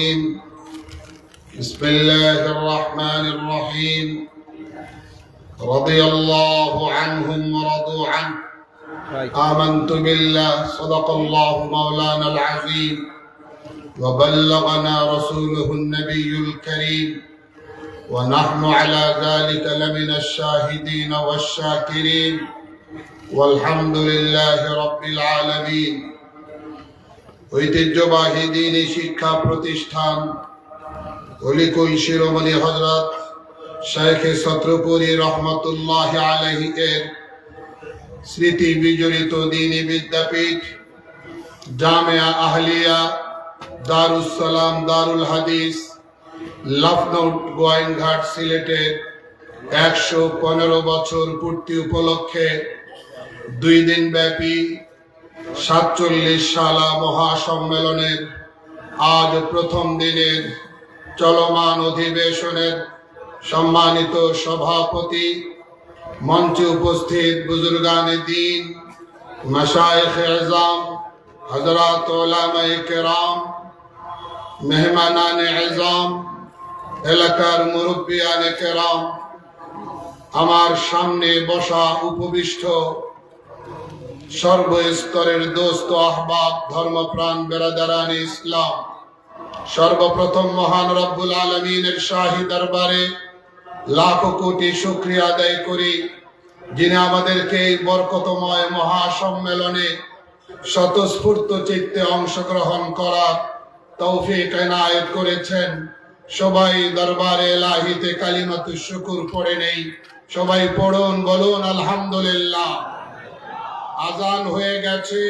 بسم الله الرحمن الرحيم رضي الله عنهم ورضوا عنه آمنت بالله صدق الله مولانا العظيم وبلغنا رسوله النبي الكريم ونحن على ذلك لمن الشاهدين والشاكرين والحمد لله رب العالمين ঐতিহ্যবাহী দ্বীনি শিক্ষা প্রতিষ্ঠান অলিকুল শিরোমণি হযরত শেখ ছত্রপুরী রহমতুল্লাহ আলাইহি এর স্মৃতি বিজড়িত দ্বীনি বিদ্যাপীঠ জামিয়া আহলিয়া দারুস সালাম দারুল হাদিস লখনৌ গোয়াইনঘাট সিলেটের 115 বছর পূর্তি উপলক্ষে 2 দিন ব্যাপী 47 সালা মহাসম্মেলনের আজ প্রথম দিনের চলমান অধিবেশনের সম্মানিত সভাপতি, মঞ্চে উপস্থিত বুজুর্গানে দ্বীন, মাশায়েখে আযম, হযরত উলামায়ে কেরাম, মেহমানানে আযম, এলাকার মুরব্বিয়ানে কেরাম, আমার সামনে বসা উপবিষ্ট সর্বস্তরের দোস্ত আহবাব ধর্মপ্রাণ বেরাদারানে ইসলাম, সর্বপ্রথম মহান রব্বুল আলামিনের শাহী দরবারে লাখ কোটি শুকরিয়া আদায় করি, যিনি আমাদেরকে এই বরকতময় মহাসম্মেলনে স্বতঃস্ফূর্ত চিত্তে অংশগ্রহণ করার তৌফিক এনায়েত করেছেন। সবাই দরবারে ইলাহিতে কালিমাতুশ শুকর পড়ে নেই, সবাই পড়ুন, বলুন আলহামদুলিল্লাহ। আজান হয়ে গেছে,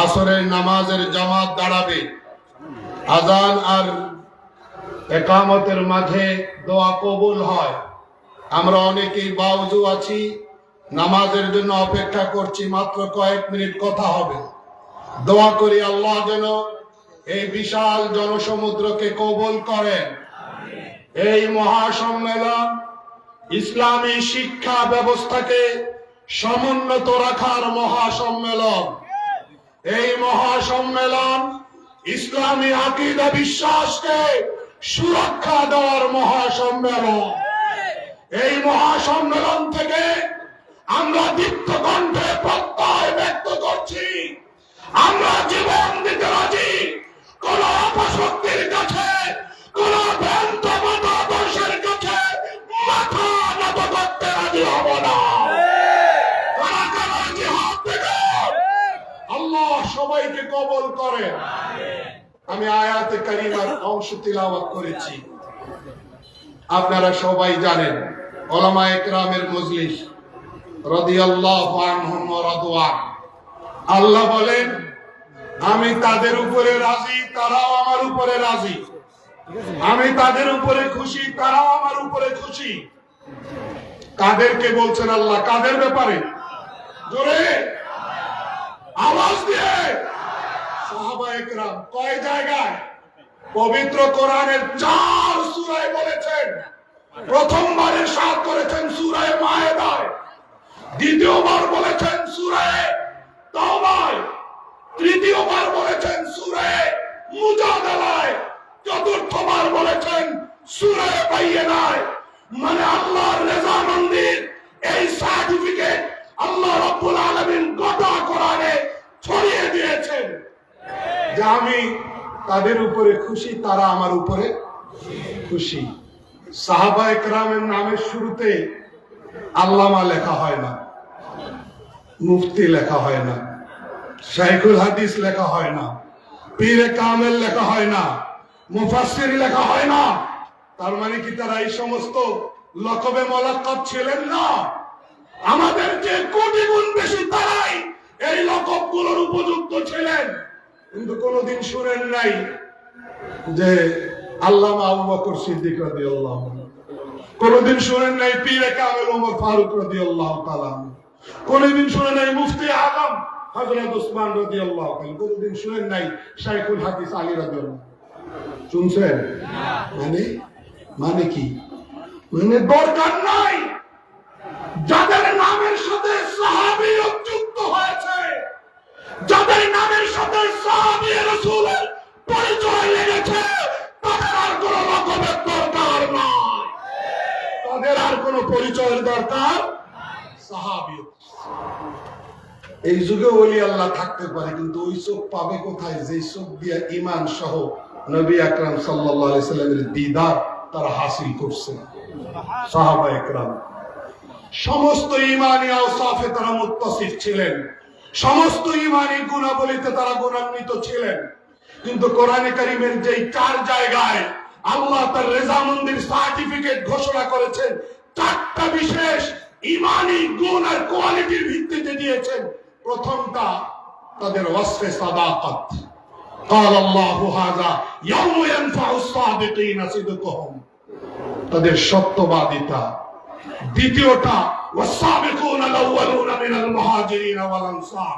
আসরের নামাজের জামাত দাঁড়াবে। আজান আর একামতের মাঝে দোয়া কবুল হয়। আমরা অনেকেই বাউজু আছি, নামাজের জন্য অপেক্ষা করছি, মাত্র কয়েক মিনিট কথা হবে। দোয়া করি আল্লাহ যেন এই বিশাল জনসমুদ্রকে কবুল করেন। এই মহাসম্মেলন ইসলামী শিক্ষা ব্যবস্থাকে সমুন্নত রাখার মহাসম্মেলন। এই মহাসম্মেলন ইসলামী আকীদা বিশ্বাসকে সুরক্ষা দেওয়ার মহাসম্মেলন। এই মহাসম্মেলন থেকে আমরা দীপ্ত কণ্ঠে প্রত্যয় ব্যক্ত করছি, আমরা জীবন দিতে রাজি, কোন অপশক্তির কাছে, কোন ভ্রান্ত মতাদর্শের কাছে মাথা নত করতে রাজি হব না। আল্লাহ সবাইকে কবুল করেন। আমি আয়াতে কারিমার অংশ তিলাওয়াত করেছি। আপনারা সবাই জানেন, উলামায়ে কেরামের মজলিস রাদিয়াল্লাহু আনহুম ওয়া রাদু আন। আল্লাহ বলেন, আমি তাদের উপরে রাজি, তারাও আমার উপরে রাজি। আমি তাদের উপরে খুশি, তারাও আমার উপরে খুশি। কাদেরকে বলছেন আল্লাহ? কাদের ব্যাপারে? জোরে আওয়াজ দিয়ে। সাহাবায়ে কেরাম কয় জায়গায় পবিত্র কোরআনের 4 সূরায় বলেছেন। প্রথমবার ইরশাদ করেছেন সূরা মায়েদায়, দ্বিতীয়বার বলেছেন সূরা তাওবায়, তৃতীয়বার বলেছেন সূরা মুজাদালায়, চতুর্থবার বলেছেন সূরা বাইয়িনায়। মানে আল্লাহর রেজামন্দির এই সার্টিফিকেট আল্লাহ রাব্বুল আলামিন গোটা কোরআনে ছড়িয়ে দিয়েছেন যে আমি তাদের উপরে খুশি, তারা আমার উপরে খুশি। সাহাবায়ে কেরামের নামের শুরুতে আল্লামা লেখা হয় না, মুফতি লেখা হয় না, শাইখুল হাদিস লেখা হয় না, পীরে কামেল লেখা হয় না, মুফাসসির লেখা হয় না। তার মানে কি তারা এই সমস্ত লকবে মুলাক্কাব ছিলেন না? আমাদের যে কোটি গুণ বেশি তারাই এই লকবগুলোর উপযুক্ত ছিলেন। কিন্তু কোনদিন শুনেন নাই যে আল্লামা আবু বকর সিদ্দিক রাদিয়াল্লাহু আনহু, কোনদিন শুনেন নাই পীরে কামেল ওমর ফারুক রাদিয়াল্লাহু তাআলা, কোনদিন শুনেন নাই মুফতি আজম হযরত উসমান রাদিয়াল্লাহু তাআলা, কোনদিন শুনেন নাই শাইখুল হাদিস আলী রাদিয়াল্লাহু। শুনছেন? মানে কি? মানে দরকার নাই। যাদের নামের সাথে সাহাবী যুক্ত হয়েছে, যাদের নামের সাথে সাহাবী রাসূলের পরিচয় লেগেছে, আমাদের দরকার সাহাবিয়ত। এই যুগে ওলি আল্লাহ থাকতে পারে, কিন্তু ওই চোখ পাবে কোথায় যে চোখ দিয়ে ঈমান সহ নবী আকরাম সাল্লাল্লাহু আলাইহি সাল্লামের দিদার তারা হাসিল করছেন। সাহাবায়ে কেরাম সমস্ত ঈমানী আওসাফে তারা মুত্তাসিফ ছিলেন, সমস্ত ঈমানী গুণাবলীতে তারা গুণান্বিত ছিলেন। কিন্তু কোরআনে কারীমের যেই 4 জায়গায় আল্লাহ তার রেজামন্দির সার্টিফিকেট ঘোষণা করেছেন, 4টা বিশেষ ঈমানী গুণ আর কোয়ালিটির ভিত্তিতে দিয়েছেন। প্রথমটা তাদের ওয়াসফে সাদাকাত, قال الله هذا يوم ينفع الصادقين صدقهم, তাদের সত্যবাদিতা। দ্বিতীয়টা والسابقون الأولون من المهاجرين والأنصار,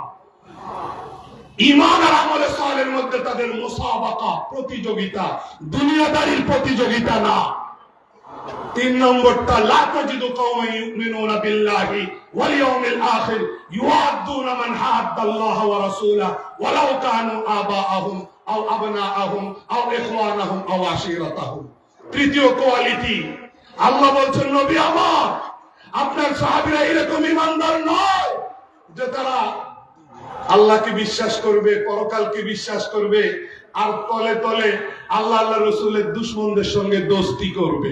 ঈমান আর আমলে সালেহের মধ্যে তাদের মুসাবাকা, প্রতিযোগিতা, দুনিয়াদারির প্রতিযোগিতা না। 3 নম্বরটা লা তাজিদু কওমান ইউমিনুনা বিল্লাহি ওয়াল ইয়াউমিল আখির ইউআদ্দুনা মান হাদ্দাল্লাহ ওয়া রাসূলা ওয়ালাউ কানু আবাআহুম আও আবনাআহুম আও ইখওয়ানাহুম আও আশীরাতাহুম। তৃতীয় কোয়ালিটি, আল্লাহ বলছেন নবী আমার, আপনার সাহাবীরা এরকম ঈমানদার নয় যে তারা আল্লাহকে বিশ্বাস করবে, পরকালকে বিশ্বাস করবে, আর তলে তলে আল্লাহ আল্লাহ রসুলের দুশমনদের সঙ্গে দোস্তি করবে।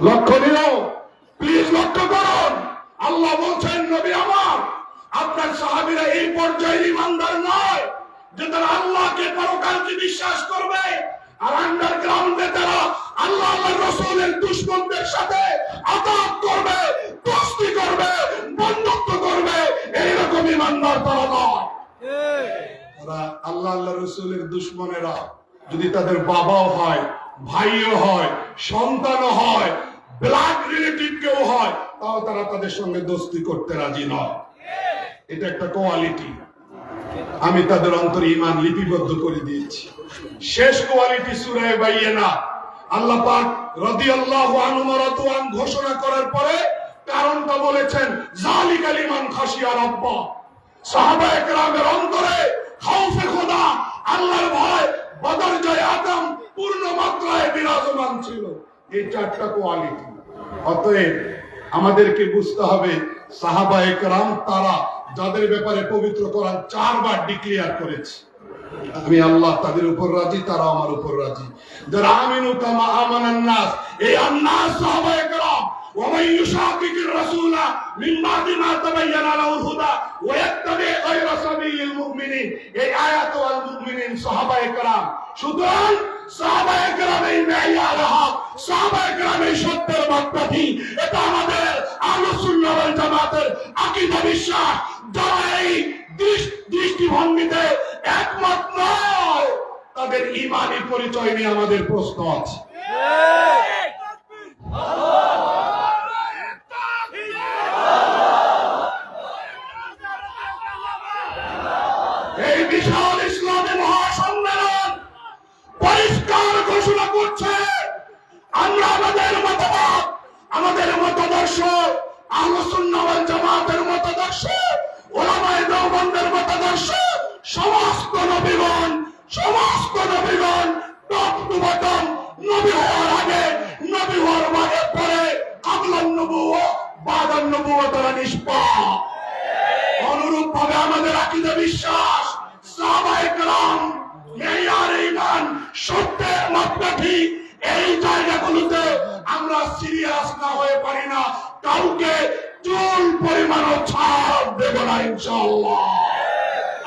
লক্ষণীয়, প্লিজ লক্ষ্য করুন, আল্লাহ বলছেন নবী আমার, আপনার সাহাবীরা এই পর্যায়ের ঈমানদার নয় যে তারা আল্লাহকে পরকালকে বিশ্বাস করবে আর আন্ডারগ্রাউন্ডে তারা আল্লাহ আল্লাহ রসুলের দুশমনদের সাথে আঘাত করবে, দোস্তি করবে, বন্ধুত্ব করবে। এইরকম ঈমানদার তারা নয়। তারা আল্লাহ আল্লাহ রসুলের দুশমনেরা যদি তাদের বাবাও হয়, ভাইও হয়, সন্তানও হয়, ব্লাড রিলেটিভ কেউ হয়, তাও তারা তাদের সঙ্গে দোস্তি করতে রাজি নয়। এটা একটা কোয়ালিটি, আমি তাদের অন্তরে ঈমান লিপিবদ্ধ করে দিয়েছি। শেষ কোয়ালিটি সূরা বাইয়িনা, আল্লাহ পাক রাদিয়াল্লাহু আনহু ওয়া রাদওয়ান ঘোষণা করার পরে কারণটা বলেছেন, যালিকা লিমান খাশিয়া রাব্বা। সাহাবায়ে কেরামের অন্তরে খাউফে খোদা, আল্লাহর ভয়, বদর জয় আদম পূর্ণ মাত্রায় বিরাজমান ছিল। এই 4টা কোয়ালিটি। অতএব আমাদেরকে বুঝতে হবে সাহাবায়ে কেরাম তারা যাদের ব্যাপারে পবিত্র কোরআন 4 বার ডিক্লেয়ার করেছে, আমি আল্লাহ তাদের উপর রাজি, তারা আমার উপর রাজি। যারা আমিনু কামা আমানান নাস, এই আন্নাস সাহাবায়ে কেরাম। ومن يشاقق الرسول من بعد ما تبين له الهدى ويتبع غير سبيل المؤمنين, এই আয়াত ওয়াল মুমিনিন সাহাবায়ে কেরাম। সুতরাং সাহাবায়ে কেরাম এই মেয়ার হক, সাহাবায়ে কেরাম এই সত্যের মাপকাঠি। এটা আমাদের আহলুস সুন্নাহ ওয়াল জামাতের আকীদা, বিশ্বাস। যারা এই দৃষ্টিভঙ্গিতে একমত নয়, তাদের ঈমানি পরিচয় নিয়ে আমাদের প্রশ্ন আছে। এই বিশাল ইসলামী মহাসম্মেলন পরিষ্কার ঘোষণা করছে, আমরা আমাদের মতবাদ, আমাদের মতাদর্শ, আহলুস সুন্নাহ ওয়াল জামাতের মতাদর্শ, উলামায়ে দেওবন্দের মতাদর্শ, সমস্ত নবীগণ টপ টু বটম, নবী হওয়ার আগে, নবী হওয়ার পরে, কাবলান নবুওয়া বাদান নবুওয়া তারা নিষ্পাপ। অনুরূপ ভাবে আমাদের আকীদা, বিশ্বাস, সাহাবায়ে কেরাম মেয়ার ঈমান, সত্যের মাপকাঠি। এই জায়গাগুলোতে আমরা সিরিয়াস না হয়ে পারি না, কাউকে চুল পরিমাণও ছাড় দেব না ইনশাআল্লাহ।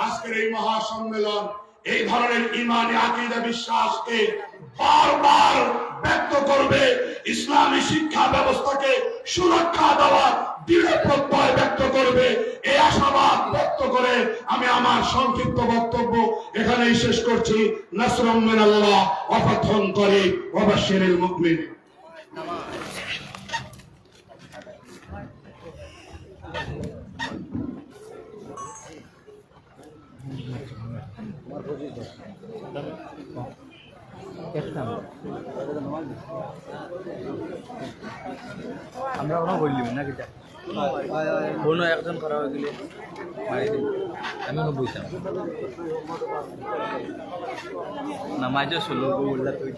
আজকের এই মহাসম্মেলন এই ধরনের ঈমানি আকীদা, বিশ্বাসকে বারবার ব্যক্ত করবে, ইসলামী শিক্ষা ব্যবস্থাকে সুরক্ষা দেওয়ার দৃঢ় প্রত্যয় ব্যক্ত করবে। এই আশাবাদ ব্যক্ত করে আমি আমার সংক্ষিপ্ত বক্তব্য এখানেই শেষ করছি। নাসরুম মিনাল্লাহ ওয়া ফাতহুন করিব ওয়া বাশশিরিল মুমিনিন। আমরা কোনো বললিম না কিটা কোনো একজন খারাপ হয়ে গেলে আমি কোনো বইতাম না, মাঝে ষোলো বললা তুই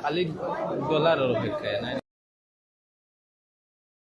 খালি গলার অপেক্ষায় নাই